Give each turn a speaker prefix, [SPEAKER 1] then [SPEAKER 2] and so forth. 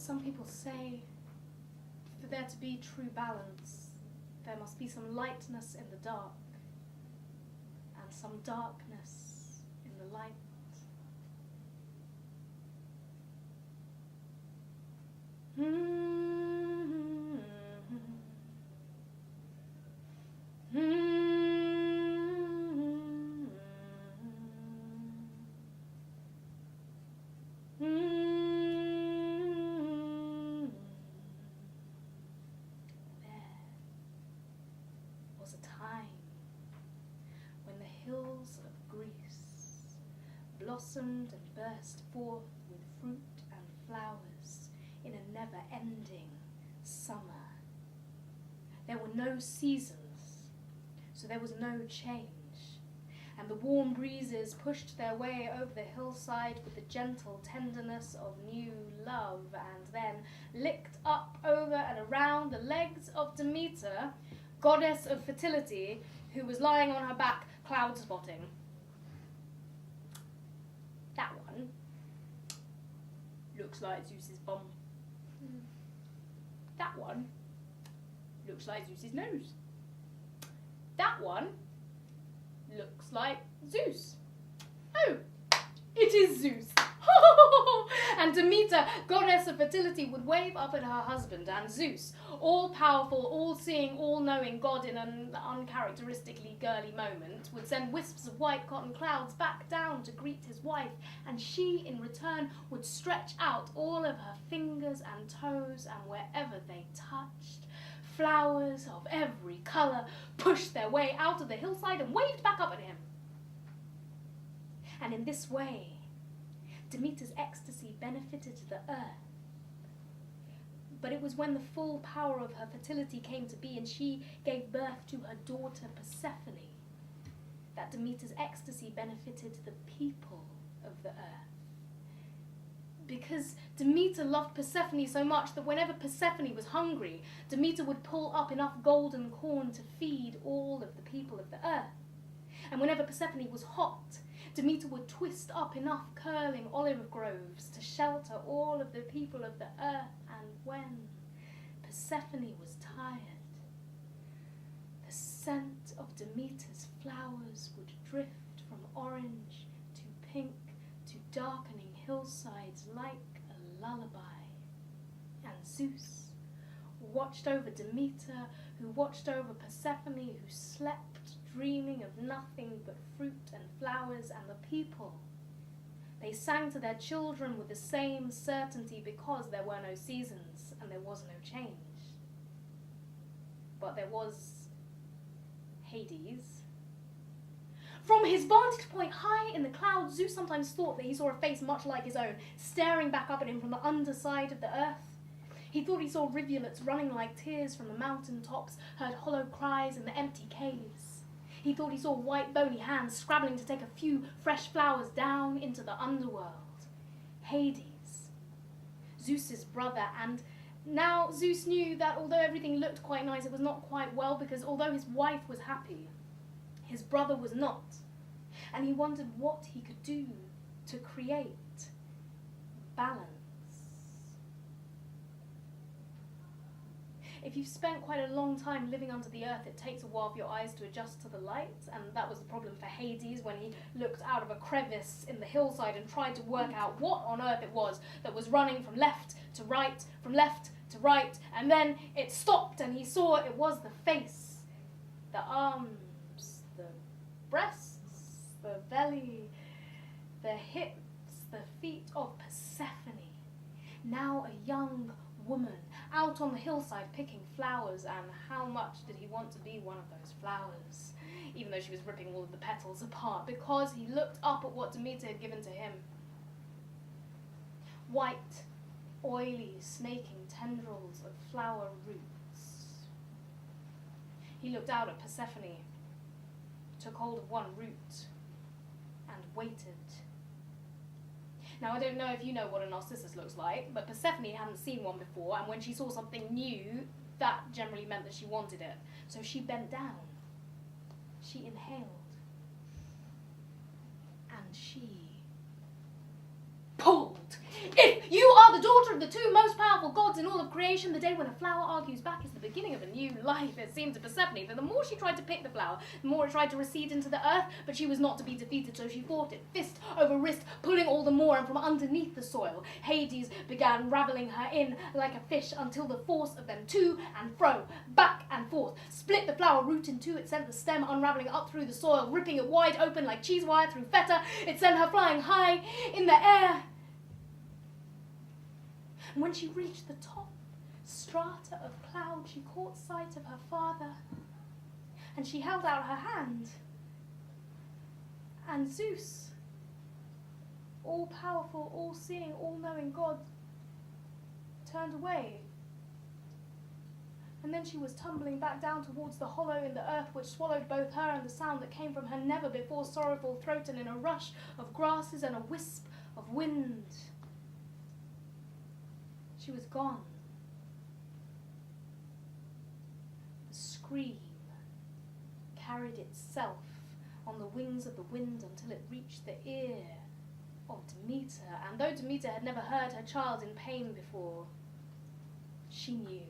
[SPEAKER 1] Some people say for there to be true balance, there must be some lightness in the dark and some darkness in the light. Blossomed and burst forth with fruit and flowers in a never-ending summer. There were no seasons, so there was no change, and the warm breezes pushed their way over the hillside with the gentle tenderness of new love, and then licked up over and around the legs of Demeter, goddess of fertility, who was lying on her back cloud spotting. That one looks like Zeus's bum. That one looks like Zeus's nose. That one looks like Zeus. Oh, it is Zeus. And Demeter, goddess of fertility, would wave up at her husband, and Zeus, all-powerful, all-seeing, all-knowing god in an uncharacteristically girly moment, would send wisps of white cotton clouds back down to greet his wife, and she, in return, would stretch out all of her fingers and toes, and wherever they touched, flowers of every colour pushed their way out of the hillside and waved back up at him. And in this way, Demeter's ecstasy benefited the earth. But it was when the full power of her fertility came to be and she gave birth to her daughter Persephone that Demeter's ecstasy benefited the people of the earth. Because Demeter loved Persephone so much that whenever Persephone was hungry, Demeter would pull up enough golden corn to feed all of the people of the earth. And whenever Persephone was hot, Demeter would twist up enough curling olive groves to shelter all of the people of the earth, and when Persephone was tired, the scent of Demeter's flowers would drift from orange to pink to darkening hillsides like a lullaby. And Zeus watched over Demeter, who watched over Persephone, who slept dreaming of nothing but fruit and flowers and the people. They sang to their children with the same certainty because there were no seasons and there was no change. But there was Hades. From his vantage point high in the clouds, Zeus sometimes thought that he saw a face much like his own, staring back up at him from the underside of the earth. He thought he saw rivulets running like tears from the mountain tops, heard hollow cries in the empty caves. He thought he saw white bony hands scrabbling to take a few fresh flowers down into the underworld. Hades, Zeus's brother, and now Zeus knew that although everything looked quite nice, it was not quite well, because although his wife was happy, his brother was not. And he wondered what he could do to create balance. If you've spent quite a long time living under the earth, it takes a while for your eyes to adjust to the light, and that was the problem for Hades when he looked out of a crevice in the hillside and tried to work out what on earth it was that was running from left to right, from left to right, and then it stopped and he saw it was the face, the arms, the breasts, the belly, the hips, the feet of Persephone, now a young woman out on the hillside picking flowers, and how much did he want to be one of those flowers, even though she was ripping all of the petals apart, because he looked up at what Demeter had given to him. White, oily, snaking tendrils of flower roots. He looked out at Persephone, took hold of one root, and waited. Now, I don't know if you know what a narcissus looks like, but Persephone hadn't seen one before, and when she saw something new, that generally meant that she wanted it. So she bent down, she inhaled, and she pulled. If you are the daughter of the two most powerful gods in all of creation. The day when a flower argues back is the beginning of a new life, it seemed to Persephone. That the more she tried to pick the flower, the more it tried to recede into the earth, but she was not to be defeated, so she fought it, fist over wrist, pulling all the more, and from underneath the soil, Hades began raveling her in like a fish, until the force of them to and fro, back and forth, split the flower root in two. It sent the stem unraveling up through the soil, ripping it wide open like cheese wire through feta. It sent her flying high in the air. And when she reached the top strata of cloud, she caught sight of her father, and she held out her hand. And Zeus, all-powerful, all-seeing, all-knowing God, turned away. And then she was tumbling back down towards the hollow in the earth, which swallowed both her and the sound that came from her never-before sorrowful throat, and in a rush of grasses and a wisp of wind, she was gone. The scream carried itself on the wings of the wind until it reached the ear of Demeter, and though Demeter had never heard her child in pain before, she knew.